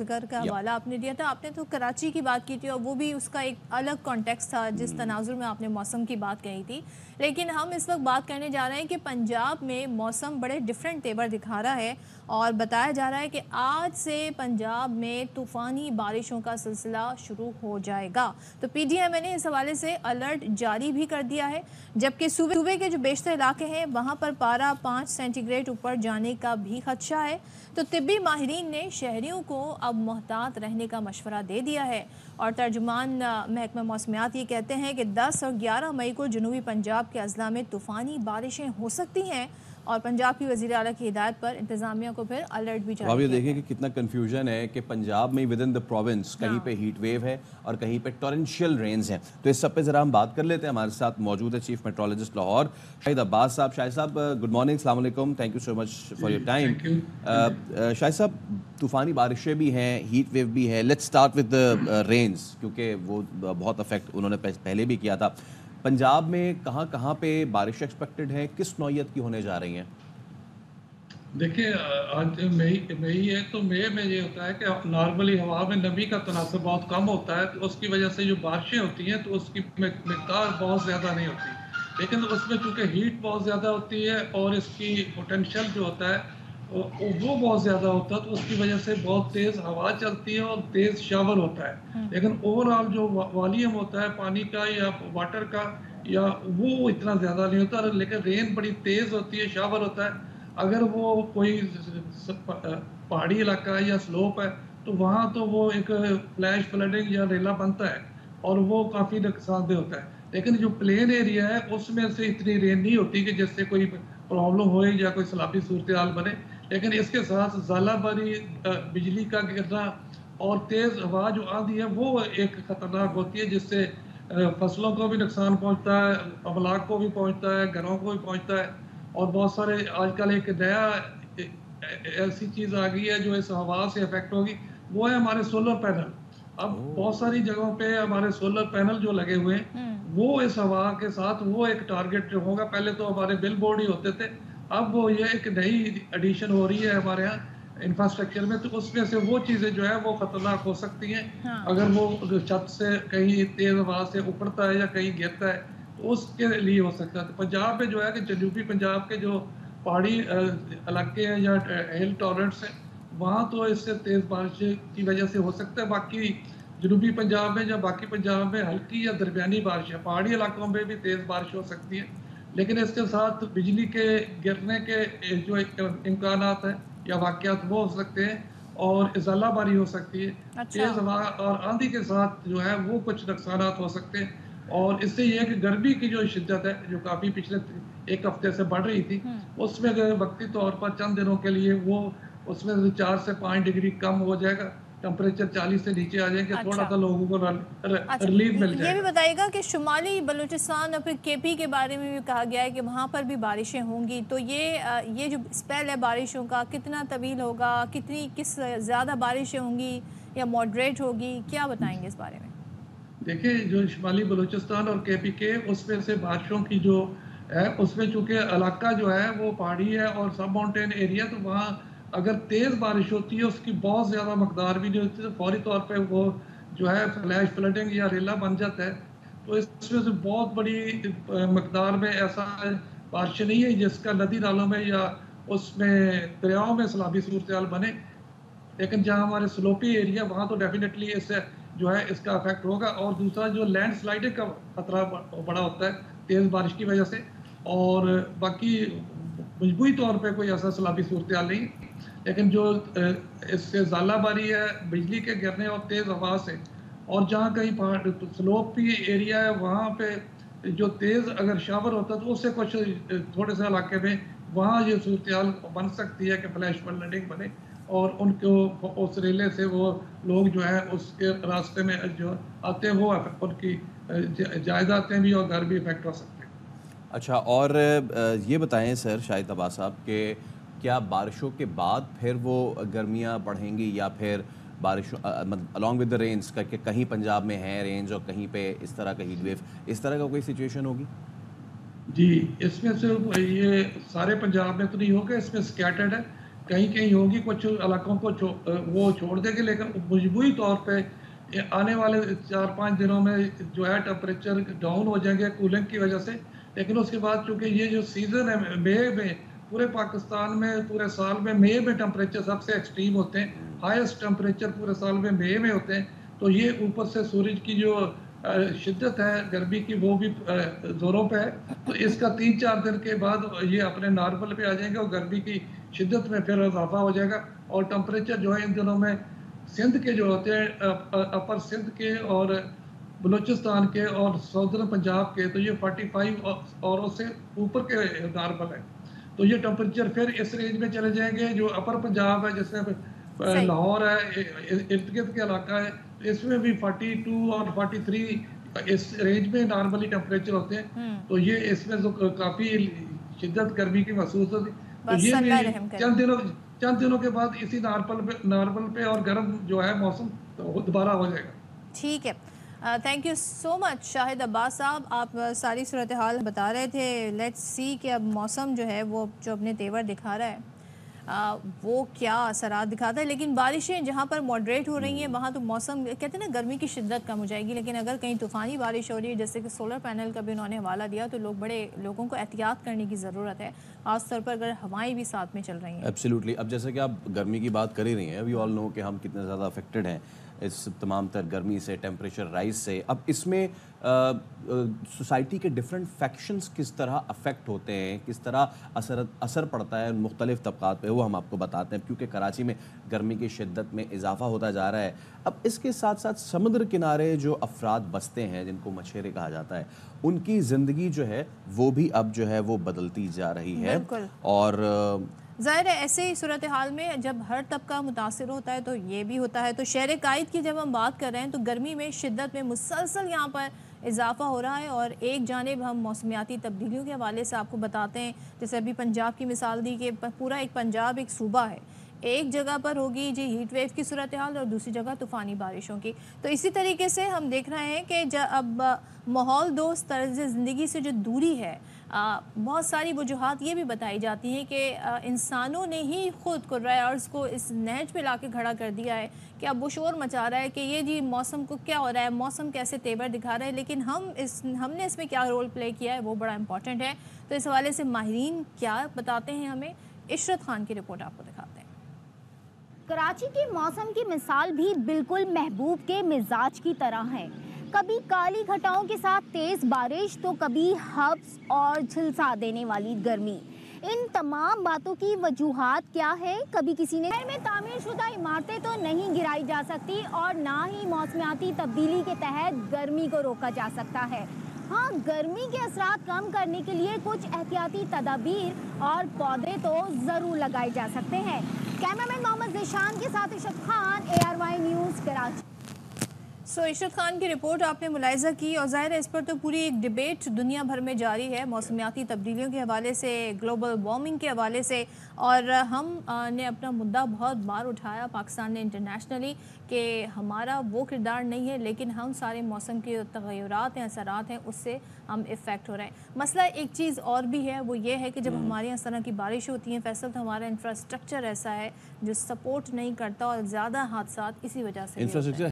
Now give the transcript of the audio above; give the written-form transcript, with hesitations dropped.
ज़िक्र का हवाला आपने दिया था। आपने तो कराची की बात की थी और वो भी उसका एक अलग कॉन्टेक्स्ट था जिस तनाजुर में आपने मौसम की बात कही थी। लेकिन हम इस वक्त बात करने जा रहे हैं कि पंजाब में मौसम बड़े डिफरेंट तेवर दिखा रहा है और बताया जा रहा है कि आज से पंजाब में तूफ़ानी बारिशों का सिलसिला शुरू हो जाएगा। तो पीडीएमए ने इस हवाले से अलर्ट जारी भी कर दिया है, जबकि सूबे के जो बेशतर इलाके हैं वहाँ पर पारा 5 सेंटीग्रेड ऊपर जाने का भी खदशा है। तो तिब्बी माहिरीन ने शहरियों को अब मोहतात रहने का मशवरा दे दिया है और तर्जुमान महकमा मौसमियात ये कहते हैं कि 10 और 11 मई को जनूबी पंजाब के अजला में तूफ़ानी बारिशें हो सकती हैं और पंजाब की वज़ीर आला की हिदायत पर इंतज़ामिया को फिर अलर्ट भी अब आप जारी ये किया देखें गया कि कितना कन्फ्यूजन है कि पंजाब में विद इन द प्रोविंस कहीं पे हाँ। हीट वेव है और कहीं पे टॉरेंशियल रेन्स हैं। तो इस सब पे ज़रा हम बात कर लेते हैं। हमारे साथ मौजूद है chief meteorologist Lahore Shahid Abbas sahab. Shahid sahab, good morning, अस्सलाम वालेकुम, thank you so much for your time. Thank you. Shahid sahab, तूफ़ानी बारिशें भी हैं, हीट वेव भी है। Let's start with the rains, क्योंकि वो बहुत अफेक्ट उन्होंने पहले भी किया था। पंजाब में कहाँ कहाँ पे बारिश एक्सपेक्टेड है, किस नौयत की होने जा रही हैं? देखिए, आज मई है तो मई में ये होता है कि नॉर्मली हवा में नमी का तनासब बहुत कम होता है, तो उसकी वजह से जो बारिशें होती हैं तो उसकी मकदार बहुत ज़्यादा नहीं होती। लेकिन उसमें चूँकि हीट बहुत ज़्यादा होती है और इसकी पोटेंशियल जो होता है वो बहुत ज़्यादा होता है, तो उसकी वजह से बहुत तेज़ हवा चलती है और तेज़ शावर होता है। लेकिन ओवरऑल जो वॉल्यूम होता है पानी का या वाटर का, या वो इतना ज़्यादा नहीं होता। लेकिन रेन बड़ी तेज़ होती है, शावर होता है। अगर वो कोई पहाड़ी इलाका है या स्लोप है तो वहाँ तो वो एक फ्लैश फ्लडिंग या रेला बनता है और वो काफ़ी नुकसानदेह होता है। लेकिन जो प्लेन एरिया है उसमें से इतनी रेन नहीं होती कि जिससे कोई प्रॉब्लम हो या कोई सैलाबी सूरत हाल बने। लेकिन इसके साथ ज़ालाबारी, बिजली का गिरना और तेज़ हवा जो आंधी है वो एक ख़तरनाक होती है, जिससे फसलों को भी नुकसान पहुंचता है, अमलाक को भी पहुंचता है, घरों को भी पहुंचता है। और बहुत सारे आजकल एक नया ऐसी चीज़ आ गई है जो इस हवा से इफेक्ट होगी, वो है हमारे सोलर पैनल। अब बहुत सारी जगहों पे हमारे सोलर पैनल जो लगे हुए हैं वो इस हवा के साथ वो एक टारगेट जो होगा। पहले तो हमारे बिल बोर्ड ही होते थे, अब वो ये एक नई एडिशन हो रही है हमारे यहाँ इंफ्रास्ट्रक्चर में, तो उसमें से वो चीज़ें जो है वो खतरनाक हो सकती हैं। हाँ। अगर वो छत से कहीं तेज हवा से उपड़ता है या कहीं गिरता है तो उसके लिए हो सकता है। तो पंजाब में जो है कि जनूबी पंजाब के जो पहाड़ी इलाके हैं या हिल टॉरेंट्स हैं, वहाँ तो इससे तेज़ बारिश की वजह से हो सकता है। बाकी जनूबी पंजाब में या बाकी पंजाब में हल्की या दरमियानी बारिश है, पहाड़ी इलाकों में भी तेज़ बारिश हो सकती है। लेकिन इसके साथ बिजली के गिरने के जो इम्कानात हैं या वाक़यात वो हो सकते हैं और इज़ालाबारी हो सकती है। अच्छा। तेज़ हवा और आंधी के साथ जो है वो कुछ नुकसानात हो सकते हैं। और इससे ये है कि गर्मी की जो शिद्दत है जो काफ़ी पिछले एक हफ्ते से बढ़ रही थी, उसमें अगर वक्ती तौर पर चंद दिनों के लिए वो उसमें से 4 से 5 डिग्री कम हो जाएगा, टेम्परेचर 40 से नीचे आ जाएंगे, थोड़ा अच्छा। सा लोगों को अच्छा, रिलीफ मिल ये भी जाएगा। बताइएगा कि शुमाली बलूचिस्तान और फिर केपी के बारे में भी कहा गया है कि वहाँ पर भी बारिशें होंगी। तो ये जो स्पेल है बारिशों का कितना तवील होगा, किस ज़्यादा बारिशें होंगी या मॉडरेट होगी, क्या बताएंगे इस बारे में? देखिए, जो शुमाली बलूचिस्तान और केपी के उसमें से बारिशों की जो है उसमें चूंकि इलाका जो है वो पहाड़ी है और सब माउंटेन एरिया, तो वहाँ अगर तेज़ बारिश होती है उसकी बहुत ज़्यादा मकदार भी नहीं होती, तो फौरी तौर पे वो जो है फ्लैश फ्लडिंग या रेला बन जाता है। तो इसमें से बहुत बड़ी मकदार में ऐसा बारिश नहीं है जिसका नदी नालों में या उसमें दरियाओं में सैलाबी सूरत हाल बने। लेकिन जहाँ हमारे स्लोपी एरिया वहाँ तो डेफिनेटली इससे जो है इसका इफेक्ट होगा। और दूसरा जो लैंड स्लाइडिंग का खतरा बड़ा होता है तेज़ बारिश की वजह से। और बाकी मजबूरी तौर पे कोई ऐसा सैलाबी सूरत हाल नहीं, लेकिन जो इससे ज़ालाबारी है बिजली के गिरने और तेज़ हवा से, और जहाँ कहीं पहाड़ स्लोपी एरिया है वहाँ पे जो तेज़ अगर शावर होता है तो उससे कुछ थोड़े से इलाके में वहाँ ये सूरत हाल बन सकती है कि फ्लैश फ्लडिंग बने और उनको उस रेले से वो लोग जो है उसके रास्ते में जो आते हैं वो उनकी जायदादें भी और घर भी इफेक्ट हो सकते हैं। अच्छा, और ये बताएं सर शाहिद अब्बास साहब कि क्या बारिशों के बाद फिर वो गर्मियाँ बढ़ेंगी या फिर बारिशों मतलब अलॉन्ग विद द रेंज करके कहीं पंजाब में है रेंज और कहीं पे इस तरह का हीट वेव, इस तरह का कोई सिचुएशन होगी? जी, इसमें से ये सारे पंजाब में तो नहीं होगा, इसमें स्कैटर्ड है। कहीं कहीं होगी, कुछ इलाकों को वो छोड़ देंगे, लेकिन मजबूरी तौर पे आने वाले 4-5 दिनों में जो है टेम्परेचर डाउन हो जाएंगे कूलिंग की वजह से। लेकिन उसके बाद चूंकि ये जो सीज़न है मई में, पूरे पाकिस्तान में पूरे साल में मई में टेम्परेचर सबसे एक्सट्रीम होते हैं, हाईएस्ट टेम्परेचर पूरे साल में मई में होते हैं। तो ये ऊपर से सूरज की जो शिद्दत है गर्मी की वो भी ज़ोरों पे है। तो इसका 3-4 दिन के बाद ये अपने नॉर्मल पे आ जाएंगे और गर्मी की शिद्दत में फिर इजाफा हो जाएगा। और टेम्परेचर जो है इन दिनों में सिंध के जो होते हैं, अपर सिंध के और बलूचिस्तान के और सऊदर्न पंजाब के, तो ये 45 और उससे ऊपर के नॉर्मल है। तो ये टेम्परेचर फिर इस रेंज में चले जाएंगे। जो अपर पंजाब है, जैसे लाहौर है, इर्द गिर्द के इलाका है, इसमें भी 42 और 43 इस रेंज में नॉर्मली टेम्परेचर होते हैं। तो ये इसमें तो काफ़ी शिद्दत गर्मी की महसूस होती। तो ये भी चंद दिनों के बाद इसी नॉर्मल पे और गर्म जो है मौसम तो दोबारा हो जाएगा। ठीक है, thank you so much Shahid Abbas साहब, आप सारी सूरत हाल बता रहे थे। लेट्स सी कि अब मौसम जो है वो जो अपने तेवर दिखा रहा है वो क्या असरात दिखाता है। लेकिन बारिशें जहाँ पर मॉडरेट हो रही हैं वहाँ तो मौसम कहते हैं ना गर्मी की शिद्दत कम हो जाएगी। लेकिन अगर कहीं तूफ़ानी बारिश हो रही है, जैसे कि सोलर पैनल का भी उन्होंने हवाला दिया, तो लोगों को एहतियात करने की ज़रूरत है, ख़ासतौर पर अगर हवाएं भी साथ में चल रही हैं। एब्सोल्युटली। अब जैसे कि आप गर्मी की बात कर ही रही हैं, वी ऑल नो कि हम कितने ज़्यादा अफेक्टेड हैं इस तमाम तर गर्मी से, टेम्परेचर राइज से। अब इसमें सोसाइटी के डिफरेंट फैक्शंस किस तरह अफेक्ट होते हैं, किस तरह असर पड़ता है मुख्तलिफ तबक़ात पे, वो हम आपको बताते हैं। क्योंकि कराची में गर्मी की शिद्दत में इजाफा होता जा रहा है। अब इसके साथ साथ समुद्र किनारे जो अफराद बसते हैं, जिनको मछेरे कहा जाता है, उनकी ज़िंदगी जो है वो भी अब जो है वो बदलती जा रही है। और ज़ाहिर है ऐसे ही सूरत हाल में जब हर तबका मुतासिर होता है तो ये भी होता है। तो शहर कायद की जब हम बात कर रहे हैं तो गर्मी में शिद्दत में मुसलसल यहाँ पर इजाफा हो रहा है। और एक जानिब हम मौसमियाती तब्दीलियों के हवाले से आपको बताते हैं, जैसे अभी पंजाब की मिसाल दी कि पूरा एक पंजाब एक सूबा है, एक जगह पर होगी जी हीट वेव की सूरत हाल और दूसरी जगह तूफ़ानी बारिशों की। तो इसी तरीके से हम देख रहे हैं कि अब माहौल दोस्त तर्ज ज़िंदगी से जो दूरी है, बहुत सारी वजूहात ये भी बताई जाती हैं कि इंसानों ने ही ख़ुद कुर्राए अर्ज़ को इस नहज पे ला के खड़ा कर दिया है कि अब वो शोर मचा रहा है कि ये जी मौसम को क्या हो रहा है, मौसम कैसे तेवर दिखा रहा है। लेकिन हमने इसमें क्या रोल प्ले किया है वो बड़ा इंपॉर्टेंट है। तो इस हवाले से माहिरीन क्या बताते हैं हमें, इशरत खान की रिपोर्ट आपको दिखाते हैं। कराची के मौसम की मिसाल भी बिल्कुल महबूब के मिजाज की तरह है। कभी काली घटाओं के साथ तेज बारिश, तो कभी हब्स और झुलसा देने वाली गर्मी। इन तमाम बातों की वजूहात क्या है? कभी किसी ने शहर में तामीरशुदा इमारतें तो नहीं गिराई जा सकती और ना ही मौसमियाती तब्दीली के तहत गर्मी को रोका जा सकता है। हाँ, गर्मी के असरात कम करने के लिए कुछ एहतियाती तदाबीर और पौधे तो ज़रूर लगाए जा सकते हैं। कैमरामैन मोहम्मद ज़ीशान के साथ इशरत खान, ARY न्यूज़, कराची। इशरत खान की रिपोर्ट आपने मुलाहिजा की और ज़ाहिर है इस पर तो पूरी एक डिबेट दुनिया भर में जारी है, मौसमियाती तब्दीलियों के हवाले से, ग्लोबल वार्मिंग के हवाले से। और हम ने अपना मुद्दा बहुत बार उठाया पाकिस्तान ने इंटरनेशनली कि हमारा वो किरदार नहीं है, लेकिन हम सारे मौसम के तग़य्युरात हैं, असरात हैं, उससे हम इफ़ेक्ट हो रहे हैं। मसला एक चीज़ और भी है, वो ये है कि जब हमारे यहाँ इस तरह की बारिश होती हैं फैसल, तो हमारा इंफ्रास्ट्रक्चर ऐसा है जो सपोर्ट नहीं करता और ज़्यादा हादसा इसी वजह से।